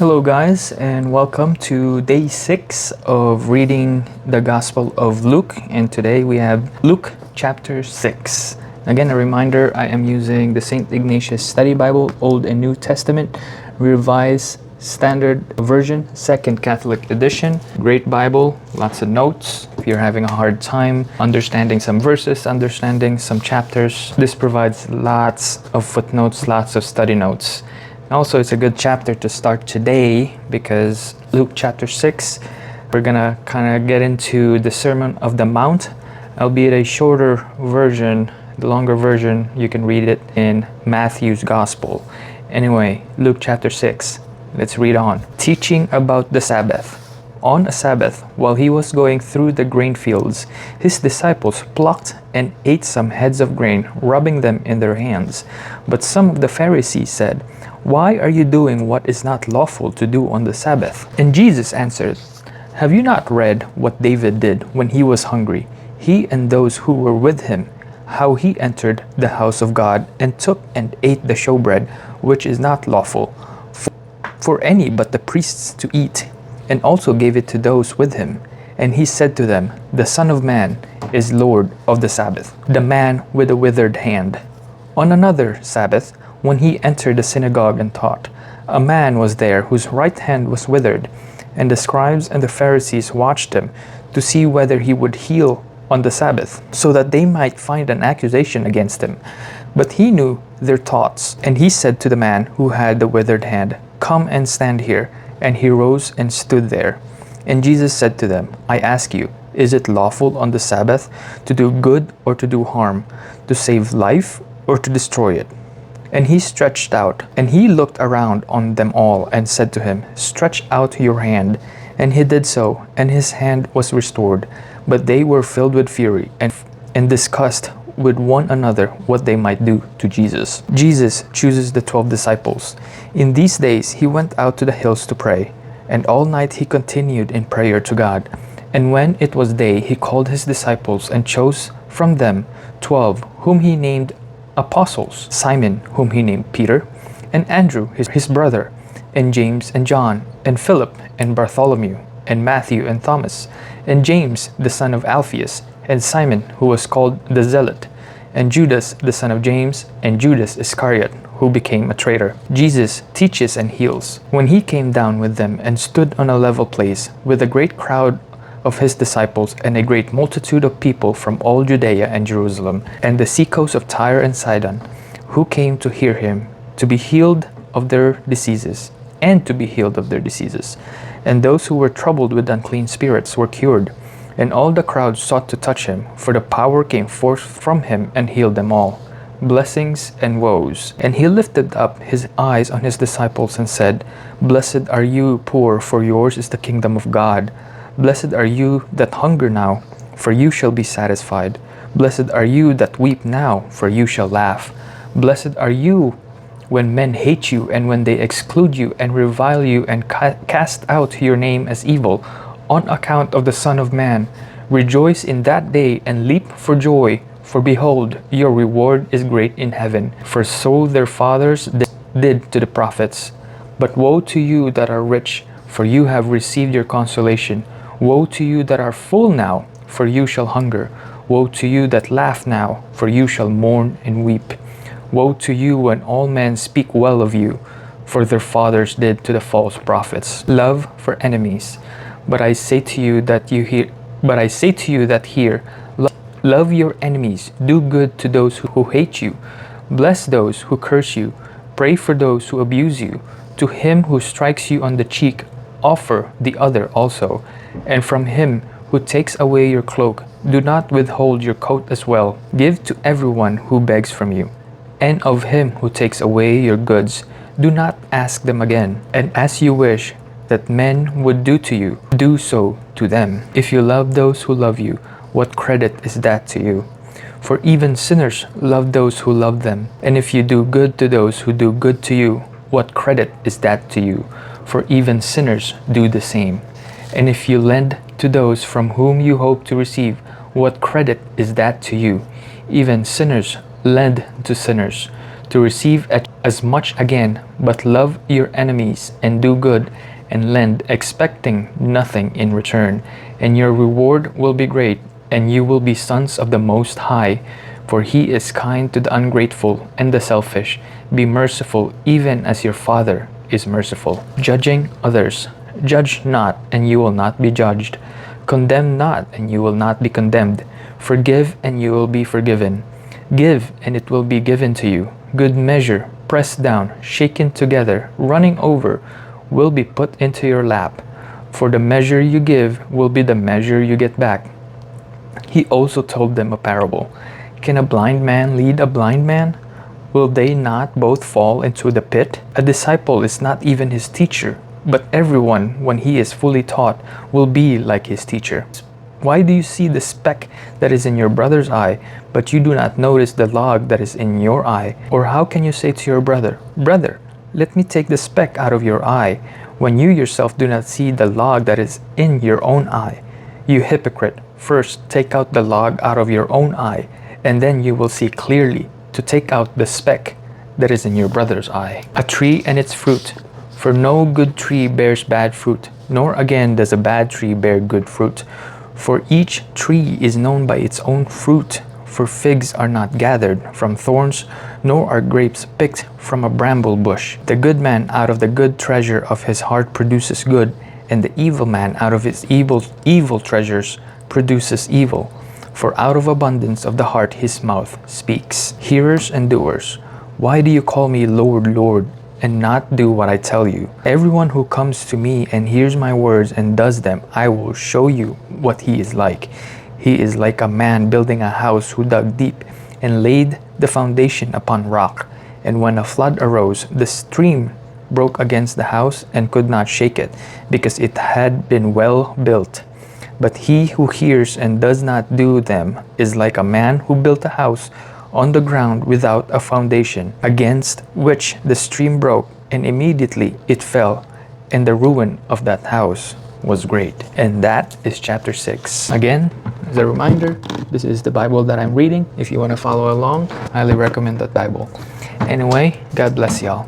Hello, guys, and welcome to day 6 of reading the Gospel of Luke. And today we have Luke chapter 6. Again, a reminder, I am using the St. Ignatius Study Bible, Old and New Testament, Revised Standard Version, Second Catholic Edition. Great Bible, lots of notes. If you're having a hard time understanding some verses, understanding some chapters, this provides lots of footnotes, lots of study notes. Also, it's a good chapter to start today because Luke chapter 6, we're gonna kind of get into the Sermon of the Mount, albeit a shorter version. The longer version, you can read it in Matthew's Gospel. Anyway, Luke chapter 6, let's read on. Teaching about the Sabbath. On a Sabbath, while he was going through the grain fields, his disciples plucked and ate some heads of grain, rubbing them in their hands. But some of the Pharisees said, "Why are you doing what is not lawful to do on the Sabbath?" And Jesus answered, "Have you not read what David did when he was hungry, he and those who were with him, how he entered the house of God and took and ate the showbread, which is not lawful for any but the priests to eat, and also gave it to those with him? And he said to them, The Son of Man is Lord of the Sabbath." The man with a withered hand. On another Sabbath, when he entered the synagogue and taught, a man was there whose right hand was withered, and the scribes and the Pharisees watched him to see whether he would heal on the Sabbath, so that they might find an accusation against him. But he knew their thoughts, and he said to the man who had the withered hand, "Come and stand here." And he rose and stood there. And Jesus said to them, "I ask you, is it lawful on the Sabbath to do good or to do harm, to save life or to destroy it?" And he stretched out, and he looked around on them all and said to him, "Stretch out your hand." And he did so, and his hand was restored. But they were filled with fury and discussed with one another what they might do to Jesus. Jesus chooses the 12 disciples. In these days he went out to the hills to pray, and all night he continued in prayer to God. And when it was day, he called his disciples and chose from them 12, whom he named apostles: Simon, whom he named Peter, and Andrew his brother, and James and John, and Philip and Bartholomew, and Matthew and Thomas, and James the son of Alphaeus, and Simon who was called the Zealot, and Judas the son of James, and Judas Iscariot, who became a traitor. Jesus teaches and heals. When he came down with them and stood on a level place with a great crowd of his disciples and a great multitude of people from all Judea and Jerusalem, and the seacoast of Tyre and Sidon, who came to hear him, to be healed of their diseases, and to be healed of their diseases. And those who were troubled with unclean spirits were cured. And all the crowd sought to touch him, for the power came forth from him and healed them all. Blessings and woes. And he lifted up his eyes on his disciples and said, "Blessed are you poor, for yours is the kingdom of God. Blessed are you that hunger now, for you shall be satisfied. Blessed are you that weep now, for you shall laugh. Blessed are you when men hate you, and when they exclude you, and revile you, and cast out your name as evil, on account of the Son of Man. Rejoice in that day, and leap for joy, for behold, your reward is great in heaven. For so their fathers did to the prophets. But woe to you that are rich, for you have received your consolation. Woe to you that are full now, for you shall hunger. Woe to you that laugh now, for you shall mourn and weep. Woe to you when all men speak well of you, for their fathers did to the false prophets. Love for enemies. But I say to you that here, love your enemies, do good to those who hate you, bless those who curse you, pray for those who abuse you. To him who strikes you on the cheek, offer the other also. And from him who takes away your cloak, do not withhold your coat as well. Give to everyone who begs from you. And of him who takes away your goods, do not ask them again. And as you wish that men would do to you, do so to them. If you love those who love you, what credit is that to you? For even sinners love those who love them. And if you do good to those who do good to you, what credit is that to you? For even sinners do the same. And if you lend to those from whom you hope to receive, what credit is that to you? Even sinners lend to sinners, to receive as much again, but love your enemies and do good and lend, expecting nothing in return, and your reward will be great, and you will be sons of the Most High, for he is kind to the ungrateful and the selfish. Be merciful, even as your Father is merciful. Judging others. Judge not, and you will not be judged. Condemn not, and you will not be condemned. Forgive, and you will be forgiven. Give, and it will be given to you. Good measure, pressed down, shaken together, running over, will be put into your lap. For the measure you give will be the measure you get back. He also told them a parable. Can a blind man lead a blind man? Will they not both fall into the pit? A disciple is not even his teacher, but everyone, when he is fully taught, will be like his teacher. Why do you see the speck that is in your brother's eye, but you do not notice the log that is in your eye? Or how can you say to your brother, Brother, let me take the speck out of your eye, when you yourself do not see the log that is in your own eye? You hypocrite, first take out the log out of your own eye, and then you will see clearly to take out the speck that is in your brother's eye. A tree and its fruit. For no good tree bears bad fruit, nor again does a bad tree bear good fruit. For each tree is known by its own fruit. For figs are not gathered from thorns, nor are grapes picked from a bramble bush. The good man out of the good treasure of his heart produces good, and the evil man out of his evil treasures produces evil. For out of abundance of the heart his mouth speaks. Hearers and doers, why do you call me Lord, Lord, and not do what I tell you? Everyone who comes to me and hears my words and does them, I will show you what he is like. He is like a man building a house who dug deep and laid the foundation upon rock. And when a flood arose, the stream broke against the house and could not shake it, because it had been well built. But he who hears and does not do them is like a man who built a house on the ground without a foundation, against which the stream broke, and immediately it fell, and the ruin of that house was great. And that is chapter 6. Again, as a reminder, this is the Bible that I'm reading. If you want to follow along, I highly recommend that Bible. Anyway, God bless y'all.